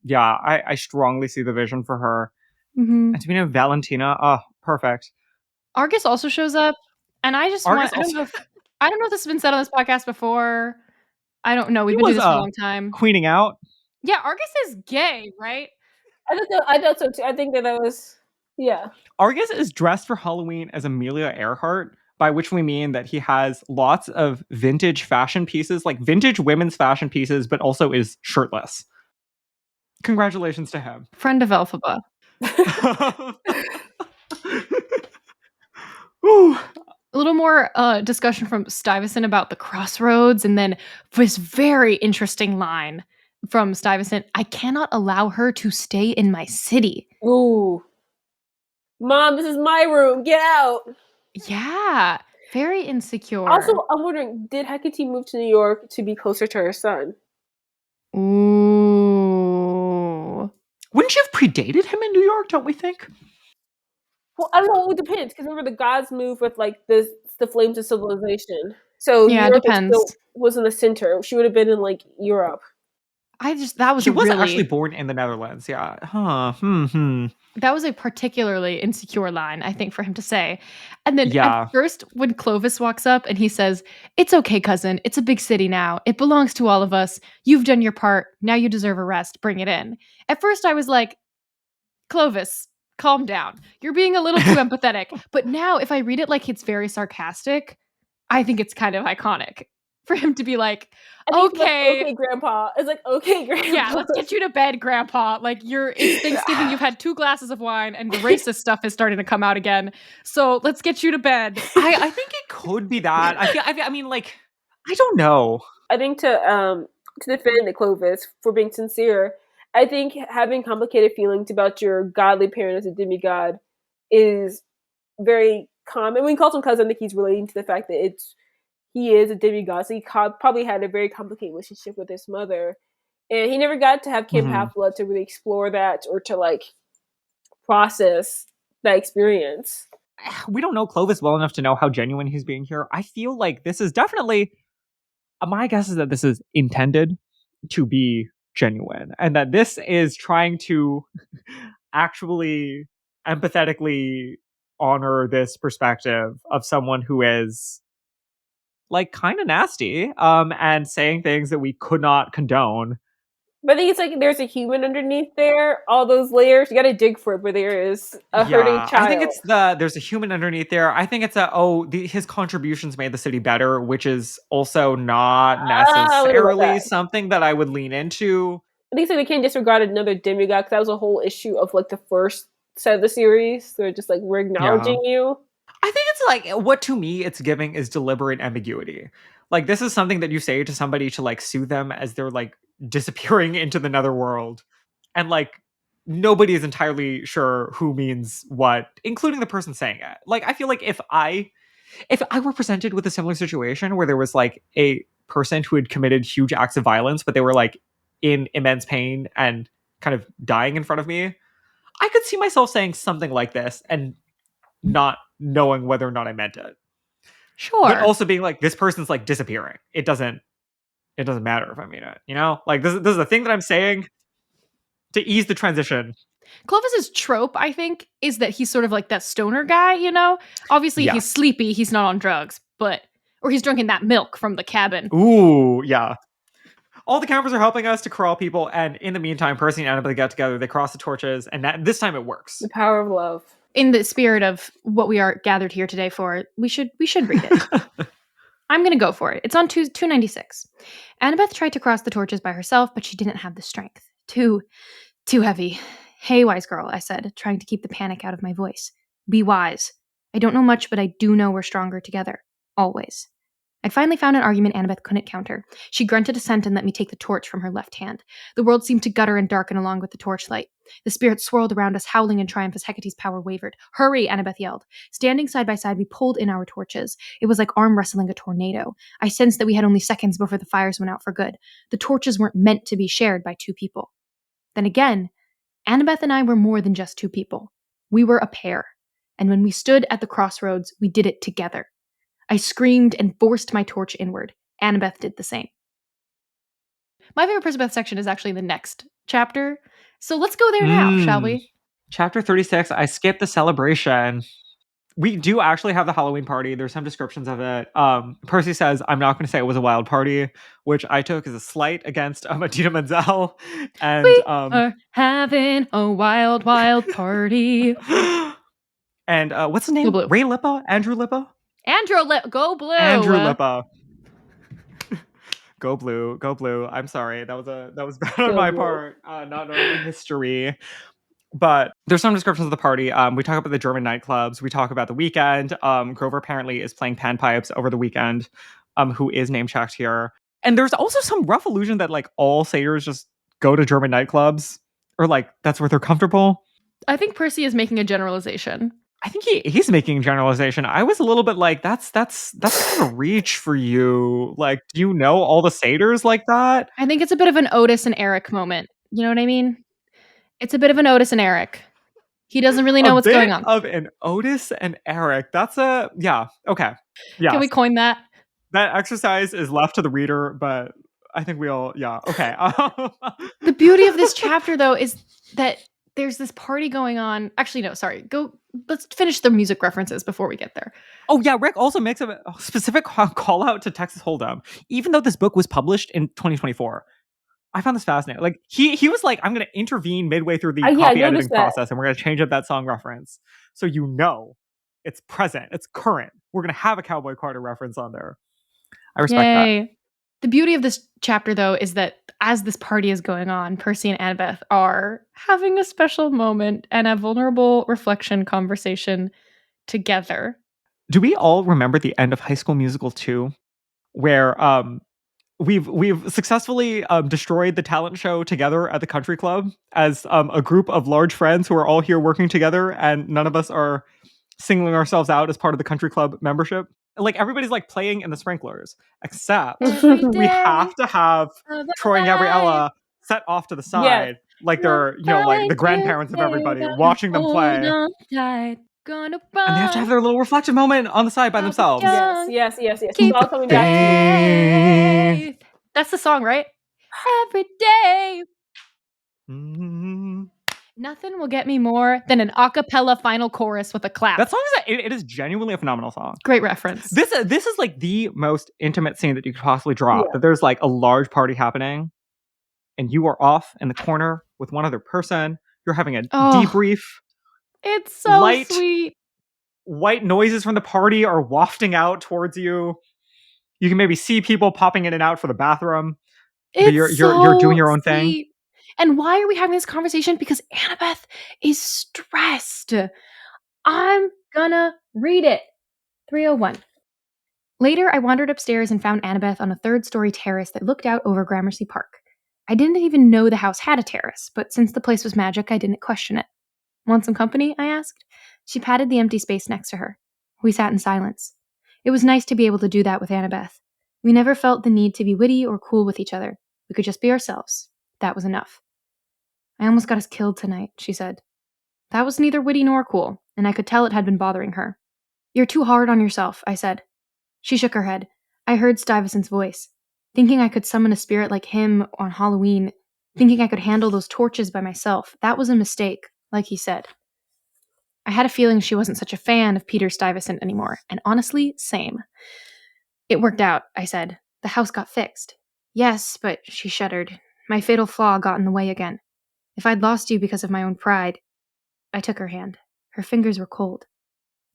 Yeah, I strongly see the vision for her. Mm-hmm. And to be named Valentina, perfect. Argus also shows up, and I don't know if this has been said on this podcast before. I don't know. We've been doing this for a long time. Queening out. Yeah, Argus is gay, right? I thought so too. I think that was Argus is dressed for Halloween as Amelia Earhart, by which we mean that he has lots of vintage fashion pieces, like vintage women's fashion pieces, but also is shirtless. Congratulations to him. Friend of Elphaba. A little more discussion from Stuyvesant about the crossroads, and then this very interesting line from Stuyvesant: "I cannot allow her to stay in my city." Ooh. Mom, this is my room. Get out. Yeah. Very insecure. Also, I'm wondering, did Hecate move to New York to be closer to her son? Ooh. Wouldn't she have predated him in New York, don't we think? Well, I don't know. It depends, because remember the gods move with like the flames of civilization. So yeah, Europe it depends. Was in the center. She would have been in like Europe. She wasn't actually born in the Netherlands. Yeah. That was a particularly insecure line, I think, for him to say. And then at first, when Clovis walks up and he says, "It's okay, cousin. It's a big city now. It belongs to all of us. You've done your part. Now you deserve a rest. Bring it in." At first, I was like, Clovis, calm down. You're being a little too empathetic. But now, if I read it like it's very sarcastic, I think it's kind of iconic for him to be like, okay. Okay, Grandpa. It's like, okay, Grandpa. Yeah, let's get you to bed, Grandpa. Like, it's Thanksgiving, you've had 2 glasses of wine, and the racist stuff is starting to come out again. So let's get you to bed. I think it could be that. I mean, like, I don't know. I think to defend the Clovis for being sincere, I think having complicated feelings about your godly parent as a demigod is very common. When he calls him cousin, I think he's relating to the fact that he is a demigod, so he probably had a very complicated relationship with his mother. And he never got to have Kim Half-Blood to really explore that or to, like, process that experience. We don't know Clovis well enough to know how genuine he's being here. I feel like this is definitely... my guess is that this is intended to be genuine, and that this is trying to actually empathetically honor this perspective of someone who is... like kind of nasty, and saying things that we could not condone. But I think it's like there's a human underneath there. All those layers, you got to dig for it. But there is a hurting child. I think it's there's a human underneath there. I think it's his contributions made the city better, which is also not necessarily something that I would lean into. I think they can't disregard another demigod, because that was a whole issue of like the first set of the series. They're just like, we're acknowledging you. I think it's like, what to me it's giving is deliberate ambiguity. Like, this is something that you say to somebody to like soothe them as they're like disappearing into the netherworld, and like nobody is entirely sure who means what, including the person saying it. Like, I feel like if I were presented with a similar situation where there was like a person who had committed huge acts of violence, but they were like in immense pain and kind of dying in front of me, I could see myself saying something like this and not knowing whether or not I meant it. Sure. But also being like, this person's like disappearing. It doesn't matter if I mean it, you know? Like, this is the thing that I'm saying to ease the transition. Clovis's trope, I think, is that he's sort of like that stoner guy, you know? Obviously, he's sleepy, he's not on drugs, or he's drinking that milk from the cabin. Ooh, yeah. All the campers are helping us to corral people, and in the meantime, Percy and Annabeth get together, they cross the torches, and this time it works. The power of love. In the spirit of what we are gathered here today for, we should read it. I'm going to go for it. It's on 296. Annabeth tried to cross the torches by herself, but she didn't have the strength. Too heavy. Hey, wise girl, I said, trying to keep the panic out of my voice. Be wise. I don't know much, but I do know we're stronger together. Always. I'd finally found an argument Annabeth couldn't counter. She grunted assent and let me take the torch from her left hand. The world seemed to gutter and darken along with the torchlight. The spirits swirled around us, howling in triumph as Hecate's power wavered. Hurry, Annabeth yelled. Standing side by side, we pulled in our torches. It was like arm wrestling a tornado. I sensed that we had only seconds before the fires went out for good. The torches weren't meant to be shared by two people. Then again, Annabeth and I were more than just two people. We were a pair. And when we stood at the crossroads, we did it together. I screamed and forced my torch inward. Annabeth did the same. My favorite Prisbeth section is actually the next chapter. So let's go there now, shall we? Chapter 36, I skipped the celebration. We do actually have the Halloween party. There's some descriptions of it. Percy says, I'm not going to say it was a wild party, which I took as a slight against Adina Menzel. And we are having a wild, wild party. And what's his name? Ray Lippa? Andrew Lippa? Go blue. Andrew Lippa. Go blue. Go blue. I'm sorry. That was bad on my part. Not knowing the history. But there's some descriptions of the party. We talk about the German nightclubs. We talk about the weekend. Grover apparently is playing panpipes over the weekend, who is name checked here. And there's also some rough allusion that like all satyrs just go to German nightclubs, or like that's where they're comfortable. I think Percy is making a generalization. I think he's making a generalization. I was a little bit like, that's kind of a reach for you. Like, do you know all the satyrs like that? I think it's a bit of an Otis and Eric moment. You know what I mean? It's a bit of an Otis and Eric. He doesn't really know what's going on. Of an Otis and Eric. That's okay. Yeah. Can we coin that? That exercise is left to the reader, but I think we all, okay. The beauty of this chapter, though, is that there's this party going on. Actually, no, sorry. Let's finish the music references before we get there. Oh, yeah. Rick also makes a specific call out to Texas Hold'em, even though this book was published in 2024. I found this fascinating. Like, he was like, I'm going to intervene midway through the copy editing process, and we're going to change up that song reference. So you know it's present. It's current. We're going to have a Cowboy Carter reference on there. I respect that. The beauty of this chapter, though, is that as this party is going on, Percy and Annabeth are having a special moment and a vulnerable reflection conversation together. Do we all remember the end of High School Musical 2, where we've successfully destroyed the talent show together at the country club as a group of large friends who are all here working together, and none of us are singling ourselves out as part of the country club membership? Like, everybody's like playing in the sprinklers, except we have to have Troy and Gabriella set off to the side, like they're, like the grandparents of everybody, watching them play. And they have to have their little reflective moment on the side by themselves. Yes. Keep all coming back. That's the song, right? Every day. Mm-hmm. Nothing will get me more than an a cappella final chorus with a clap. That song it is genuinely a phenomenal song. Great reference. This is like the most intimate scene that you could possibly draw. Yeah. That there's like a large party happening, and you are off in the corner with one other person. You're having a debrief. It's so sweet. White noises from the party are wafting out towards you. You can maybe see people popping in and out for the bathroom. But you're doing your own thing. And why are we having this conversation? Because Annabeth is stressed. I'm gonna read it. 301. Later, I wandered upstairs and found Annabeth on a third-story terrace that looked out over Gramercy Park. I didn't even know the house had a terrace, but since the place was magic, I didn't question it. Want some company? I asked. She patted the empty space next to her. We sat in silence. It was nice to be able to do that with Annabeth. We never felt the need to be witty or cool with each other. We could just be ourselves. That was enough. I almost got us killed tonight, she said. That was neither witty nor cool, and I could tell it had been bothering her. You're too hard on yourself, I said. She shook her head. I heard Stuyvesant's voice. Thinking I could summon a spirit like him on Halloween, thinking I could handle those torches by myself, that was a mistake, like he said. I had a feeling she wasn't such a fan of Peter Stuyvesant anymore, and honestly, same. It worked out, I said. The house got fixed. Yes, but she shuddered. My fatal flaw got in the way again. If I'd lost you because of my own pride... I took her hand. Her fingers were cold.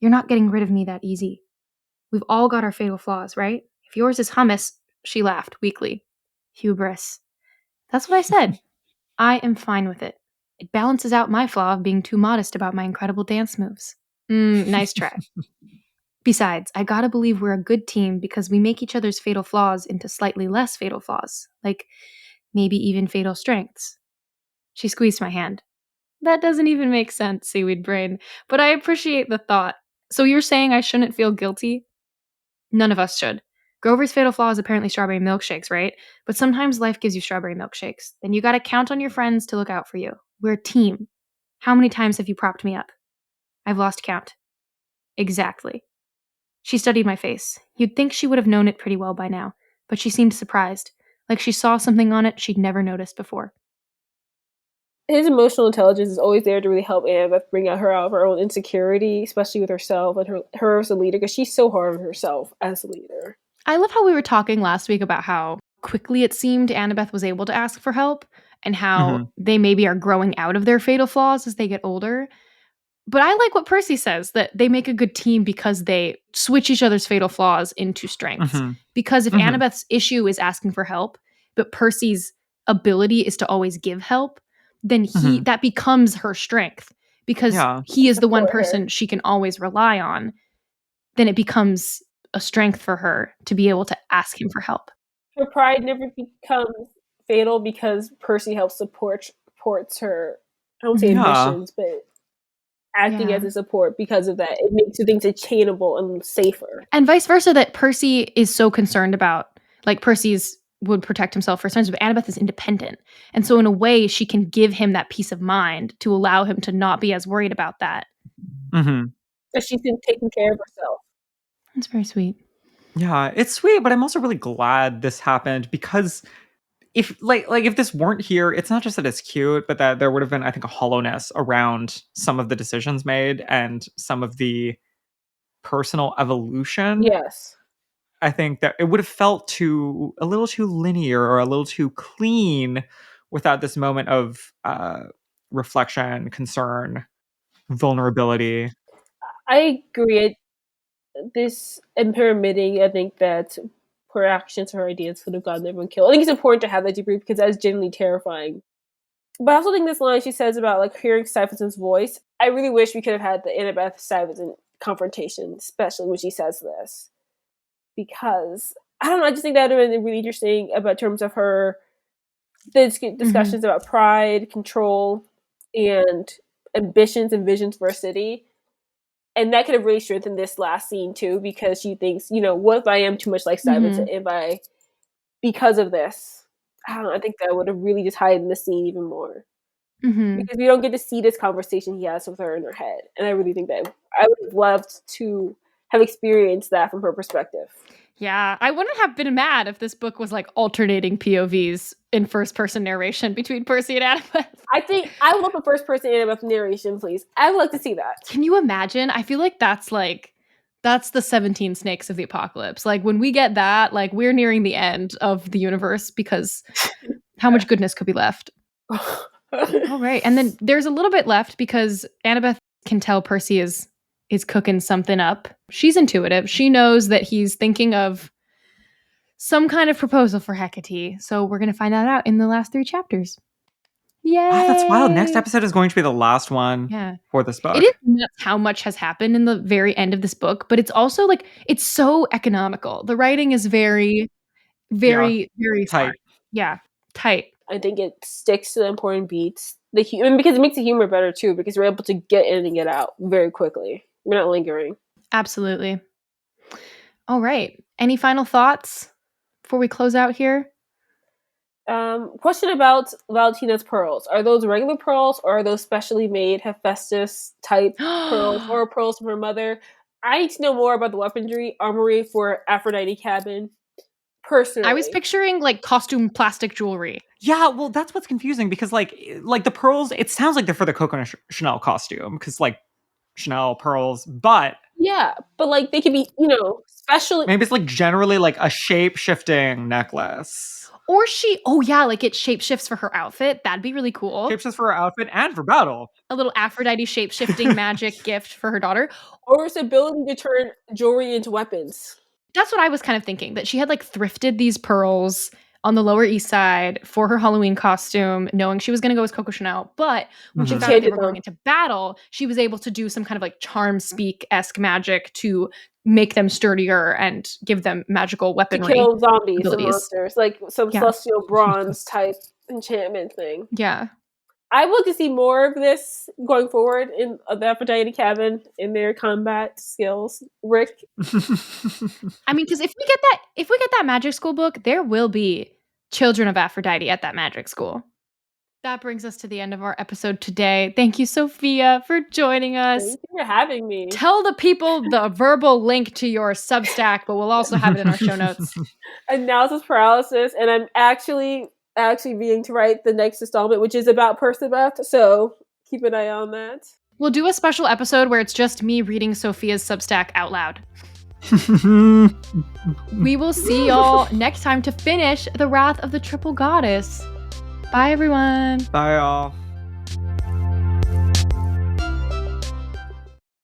You're not getting rid of me that easy. We've all got our fatal flaws, right? If yours is hummus... She laughed weakly. Hubris. That's what I said. I am fine with it. It balances out my flaw of being too modest about my incredible dance moves. Nice try. Besides, I gotta believe we're a good team because we make each other's fatal flaws into slightly less fatal flaws, like maybe even fatal strengths. She squeezed my hand. That doesn't even make sense, seaweed brain, but I appreciate the thought. So you're saying I shouldn't feel guilty? None of us should. Grover's fatal flaw is apparently strawberry milkshakes, right? But sometimes life gives you strawberry milkshakes. Then you gotta count on your friends to look out for you. We're a team. How many times have you propped me up? I've lost count. Exactly. She studied my face. You'd think she would have known it pretty well by now, but she seemed surprised, like she saw something on it she'd never noticed before. His emotional intelligence is always there to really help Annabeth bring out of her own insecurity, especially with herself and her as a leader, because she's so hard on herself as a leader. I love how we were talking last week about how quickly it seemed Annabeth was able to ask for help and how they maybe are growing out of their fatal flaws as they get older. But I like what Percy says, that they make a good team because they switch each other's fatal flaws into strengths. Because if Annabeth's issue is asking for help, but Percy's ability is to always give help, then that becomes her strength. Because he is the one person she can always rely on. Then it becomes a strength for her to be able to ask him for help. Her pride never becomes fatal because Percy helps supports her, I don't say ambitions, but acting as a support because of that. It makes things attainable and safer. And vice versa, that Percy is so concerned about, like Percy's would protect himself for his friends, but Annabeth is independent. And so in a way, she can give him that peace of mind to allow him to not be as worried about that. That she's been taking care of herself. That's very sweet. Yeah, it's sweet, but I'm also really glad this happened because if if this weren't here, it's not just that it's cute, but that there would have been, I think, a hollowness around some of the decisions made and some of the personal evolution. Yes. I think that it would have felt a little too linear or a little too clean without this moment of reflection, concern, vulnerability. I agree. This and permitting, I think that her actions, her ideas could have gotten everyone killed. I think it's important to have that debrief because that's genuinely terrifying. But I also think this line she says about hearing Stuyvesant's voice, I really wish we could have had the Annabeth Stuyvesant confrontation, especially when she says this. Because, I don't know, I just think that would have been really interesting about terms of her discussions about pride, control, and ambitions and visions for a city. And that could have really strengthened this last scene too, because she thinks, what if I am too much like Stuyvesant? Because of this, I don't know, I think that would have really just heightened the scene even more. Because we don't get to see this conversation he has with her in her head. And I really think that I would have loved to have experienced that from her perspective. Yeah, I wouldn't have been mad if this book was alternating POVs in first-person narration between Percy and Annabeth. I think I would love a first-person Annabeth narration, please. I would like to see that. Can you imagine? I feel like that's the 17 Snakes of the Apocalypse. When we get that, we're nearing the end of the universe because How much goodness could be left? All right. And then there's a little bit left because Annabeth can tell Percy is cooking something up. She's intuitive. She knows that he's thinking of some kind of proposal for Hecate. So we're going to find that out in the last 3 chapters. Yay! Wow, that's wild. Next episode is going to be the last one for this book. It is nuts how much has happened in the very end of this book, but it's also like, it's so economical. The writing is very, very, very tight. smart. Yeah, tight. I think it sticks to the important beats. Because it makes the humor better too, because we're able to get in and get out very quickly. We're not lingering. Absolutely. All right. Any final thoughts before we close out here? Question about Valentina's pearls. Are those regular pearls or are those specially made Hephaestus type pearls or pearls from her mother? I need to know more about the armory for Aphrodite cabin. Personally, I was picturing like costume plastic jewelry. Yeah, well, that's what's confusing because like the pearls, it sounds like they're for the Coco Chanel costume because like Chanel pearls, but yeah, but like they could be, specially. Maybe it's like generally like a shape-shifting necklace. Or like it shapeshifts for her outfit. That'd be really cool. Shapeshifts for her outfit and for battle. A little Aphrodite shape-shifting magic gift for her daughter. Or its ability to turn jewelry into weapons. That's what I was kind of thinking, that she had like thrifted these pearls on the Lower East Side for her Halloween costume, knowing she was going to go as Coco Chanel. But when she found out they were going into battle, she was able to do some kind of like charm speak-esque magic to make them sturdier and give them magical weaponry. To kill zombies and monsters, like some celestial bronze type enchantment thing. Yeah. I would like to see more of this going forward in the Aphrodite cabin in their combat skills. Rick? I mean, because if we get that magic school book, there will be children of Aphrodite at that magic school. That brings us to the end of our episode today. Thank you, Sophia, for joining us. Thank you for having me. Tell the people the verbal link to your Substack, but we'll also have it in our show notes. Analysis paralysis, and I'm actually being to write the next installment, which is about Percabeth, so keep an eye on that. We'll do a special episode where it's just me reading Sophia's Substack out loud. We will see y'all next time to finish The Wrath of the Triple Goddess. Bye, everyone. Bye, y'all.